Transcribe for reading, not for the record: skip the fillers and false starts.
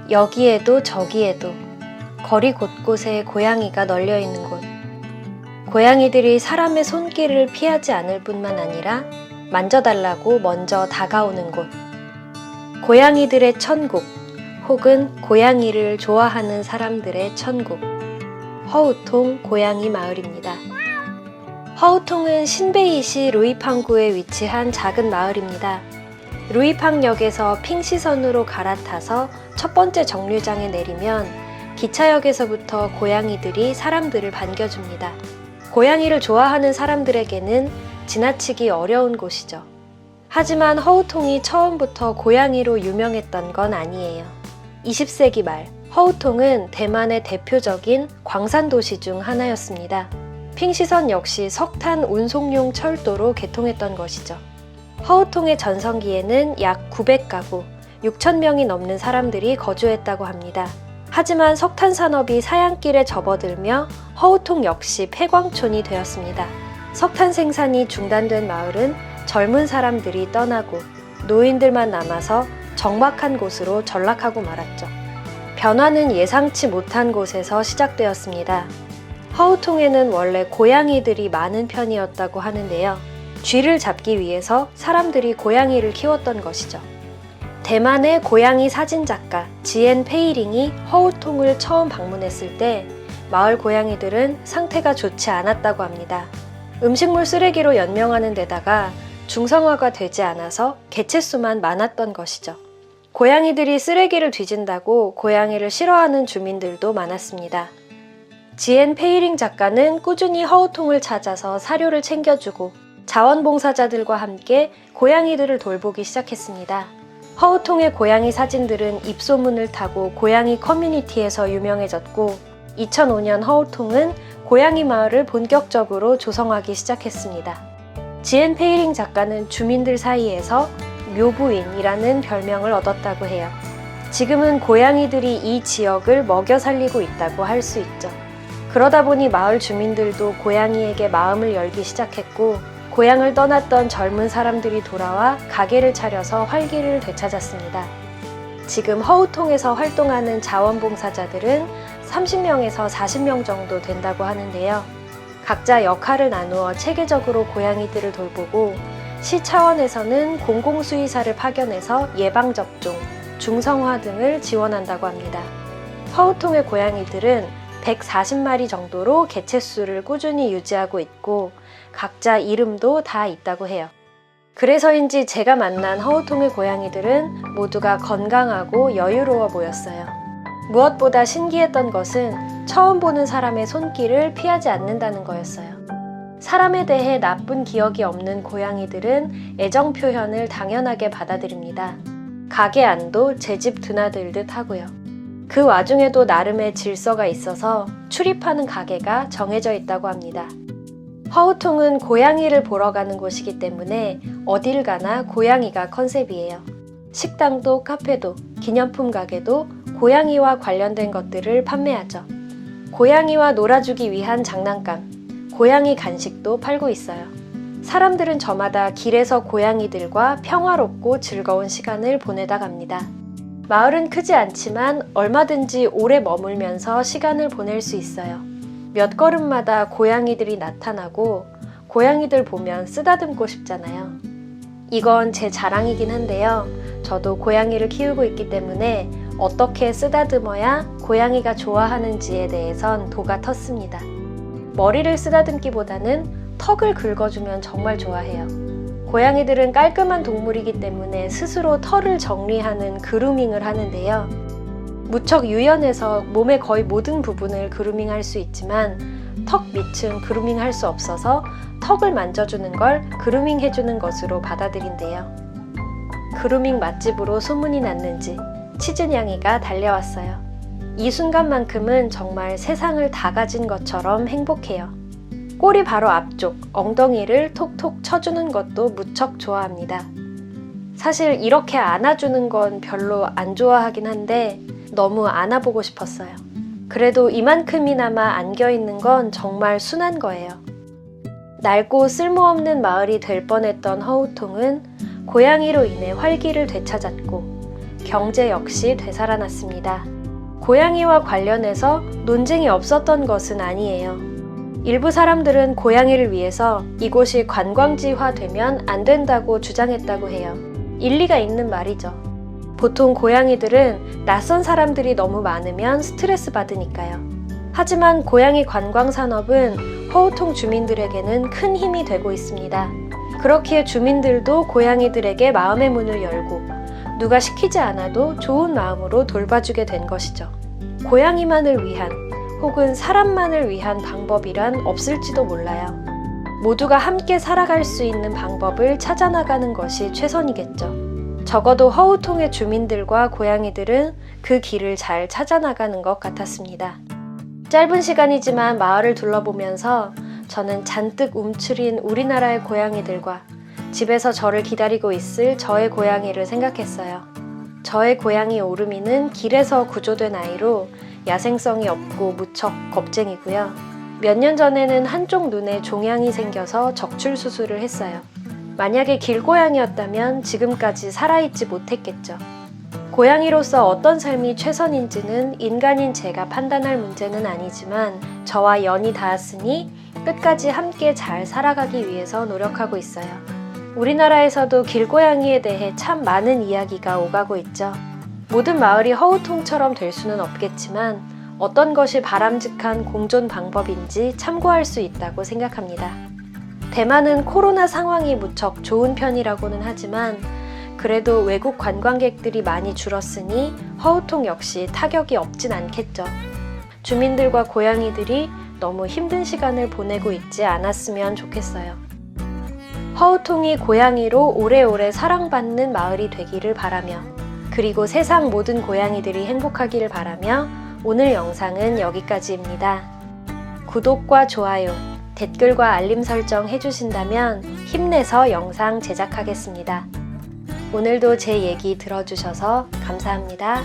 여기에도 저기에도 거리 곳곳에 고양이가 널려 있는 곳. 고양이들이 사람의 손길을 피하지 않을 뿐만 아니라 만져달라고 먼저 다가오는 곳. 고양이들의 천국, 혹은 고양이를 좋아하는 사람들의 천국. 허우통 고양이 마을입니다. 허우통은 신베이시 루이팡구에 위치한 작은 마을입니다. 루이팡역에서 핑시선으로 갈아타서 첫 번째 정류장에 내리면 기차역에서부터 고양이들이 사람들을 반겨줍니다. 고양이를 좋아하는 사람들에게는 지나치기 어려운 곳이죠. 하지만 허우통이 처음부터 고양이로 유명했던 건 아니에요. 20세기 말, 허우통은 대만의 대표적인 광산도시 중 하나였습니다. 핑시선 역시 석탄 운송용 철도로 개통했던 것이죠. 허우통의 전성기에는 약 900가구, 6,000명이 넘는 사람들이 거주했다고 합니다. 하지만 석탄 산업이 사양길에 접어들며 허우통 역시 폐광촌이 되었습니다. 석탄 생산이 중단된 마을은 젊은 사람들이 떠나고 노인들만 남아서 적막한 곳으로 전락하고 말았죠. 변화는 예상치 못한 곳에서 시작되었습니다. 허우통에는 원래 고양이들이 많은 편이었다고 하는데요. 쥐를 잡기 위해서 사람들이 고양이를 키웠던 것이죠. 대만의 고양이 사진작가 지엔 페이링이 허우통을 처음 방문했을 때 마을 고양이들은 상태가 좋지 않았다고 합니다. 음식물 쓰레기로 연명하는 데다가 중성화가 되지 않아서 개체수만 많았던 것이죠. 고양이들이 쓰레기를 뒤진다고 고양이를 싫어하는 주민들도 많았습니다. 지엔 페이링 작가는 꾸준히 허우통을 찾아서 사료를 챙겨주고 자원봉사자들과 함께 고양이들을 돌보기 시작했습니다. 허우통의 고양이 사진들은 입소문을 타고 고양이 커뮤니티에서 유명해졌고 2005년 허우통은 고양이 마을을 본격적으로 조성하기 시작했습니다. 지엔 페이링 작가는 주민들 사이에서 묘부인이라는 별명을 얻었다고 해요. 지금은 고양이들이 이 지역을 먹여 살리고 있다고 할 수 있죠. 그러다 보니 마을 주민들도 고양이에게 마음을 열기 시작했고 고향을 떠났던 젊은 사람들이 돌아와 가게를 차려서 활기를 되찾았습니다. 지금 허우통에서 활동하는 자원봉사자들은 30명에서 40명 정도 된다고 하는데요. 각자 역할을 나누어 체계적으로 고양이들을 돌보고 시 차원에서는 공공수의사를 파견해서 예방접종, 중성화 등을 지원한다고 합니다. 허우통의 고양이들은 140마리 정도로 개체수를 꾸준히 유지하고 있고 각자 이름도 다 있다고 해요. 그래서인지 제가 만난 허우통의 고양이들은 모두가 건강하고 여유로워 보였어요. 무엇보다 신기했던 것은 처음 보는 사람의 손길을 피하지 않는다는 거였어요. 사람에 대해 나쁜 기억이 없는 고양이들은 애정 표현을 당연하게 받아들입니다. 가게 안도 제 집 드나들듯 하고요. 그 와중에도 나름의 질서가 있어서 출입하는 가게가 정해져 있다고 합니다. 허우통은 고양이를 보러 가는 곳이기 때문에 어딜 가나 고양이가 컨셉이에요. 식당도 카페도 기념품 가게도 고양이와 관련된 것들을 판매하죠. 고양이와 놀아주기 위한 장난감, 고양이 간식도 팔고 있어요. 사람들은 저마다 길에서 고양이들과 평화롭고 즐거운 시간을 보내다 갑니다. 마을은 크지 않지만 얼마든지 오래 머물면서 시간을 보낼 수 있어요. 몇 걸음마다 고양이들이 나타나고 고양이들 보면 쓰다듬고 싶잖아요. 이건 제 자랑이긴 한데요. 저도 고양이를 키우고 있기 때문에 어떻게 쓰다듬어야 고양이가 좋아하는지에 대해선 도가 텄습니다. 머리를 쓰다듬기보다는 턱을 긁어주면 정말 좋아해요. 고양이들은 깔끔한 동물이기 때문에 스스로 털을 정리하는 그루밍을 하는데요. 무척 유연해서 몸의 거의 모든 부분을 그루밍할 수 있지만 턱 밑은 그루밍할 수 없어서 턱을 만져주는 걸 그루밍 해주는 것으로 받아들인대요. 그루밍 맛집으로 소문이 났는지 치즈냥이가 달려왔어요. 이 순간만큼은 정말 세상을 다 가진 것처럼 행복해요. 꼬리 바로 앞쪽 엉덩이를 톡톡 쳐주는 것도 무척 좋아합니다. 사실 이렇게 안아주는 건 별로 안 좋아하긴 한데 너무 안아보고 싶었어요. 그래도 이만큼이나마 안겨있는 건 정말 순한 거예요. 낡고 쓸모없는 마을이 될 뻔했던 허우통은 고양이로 인해 활기를 되찾았고 경제 역시 되살아났습니다. 고양이와 관련해서 논쟁이 없었던 것은 아니에요. 일부 사람들은 고양이를 위해서 이곳이 관광지화되면 안 된다고 주장했다고 해요. 일리가 있는 말이죠. 보통 고양이들은 낯선 사람들이 너무 많으면 스트레스 받으니까요. 하지만 고양이 관광 산업은 허우통 주민들에게는 큰 힘이 되고 있습니다. 그렇기에 주민들도 고양이들에게 마음의 문을 열고 누가 시키지 않아도 좋은 마음으로 돌봐주게 된 것이죠. 고양이만을 위한 혹은 사람만을 위한 방법이란 없을지도 몰라요. 모두가 함께 살아갈 수 있는 방법을 찾아나가는 것이 최선이겠죠. 적어도 허우통의 주민들과 고양이들은 그 길을 잘 찾아나가는 것 같았습니다. 짧은 시간이지만 마을을 둘러보면서 저는 잔뜩 움츠린 우리나라의 고양이들과 집에서 저를 기다리고 있을 저의 고양이를 생각했어요. 저의 고양이 오르미는 길에서 구조된 아이로 야생성이 없고 무척 겁쟁이고요. 몇 년 전에는 한쪽 눈에 종양이 생겨서 적출 수술을 했어요. 만약에 길고양이였다면 지금까지 살아있지 못했겠죠. 고양이로서 어떤 삶이 최선인지는 인간인 제가 판단할 문제는 아니지만 저와 연이 닿았으니 끝까지 함께 잘 살아가기 위해서 노력하고 있어요. 우리나라에서도 길고양이에 대해 참 많은 이야기가 오가고 있죠. 모든 마을이 허우통처럼 될 수는 없겠지만 어떤 것이 바람직한 공존 방법인지 참고할 수 있다고 생각합니다. 대만은 코로나 상황이 무척 좋은 편이라고는 하지만 그래도 외국 관광객들이 많이 줄었으니 허우통 역시 타격이 없진 않겠죠. 주민들과 고양이들이 너무 힘든 시간을 보내고 있지 않았으면 좋겠어요. 허우통이 고양이로 오래오래 사랑받는 마을이 되기를 바라며 그리고 세상 모든 고양이들이 행복하기를 바라며 오늘 영상은 여기까지입니다. 구독과 좋아요, 댓글과 알림 설정 해주신다면 힘내서 영상 제작하겠습니다. 오늘도 제 얘기 들어주셔서 감사합니다.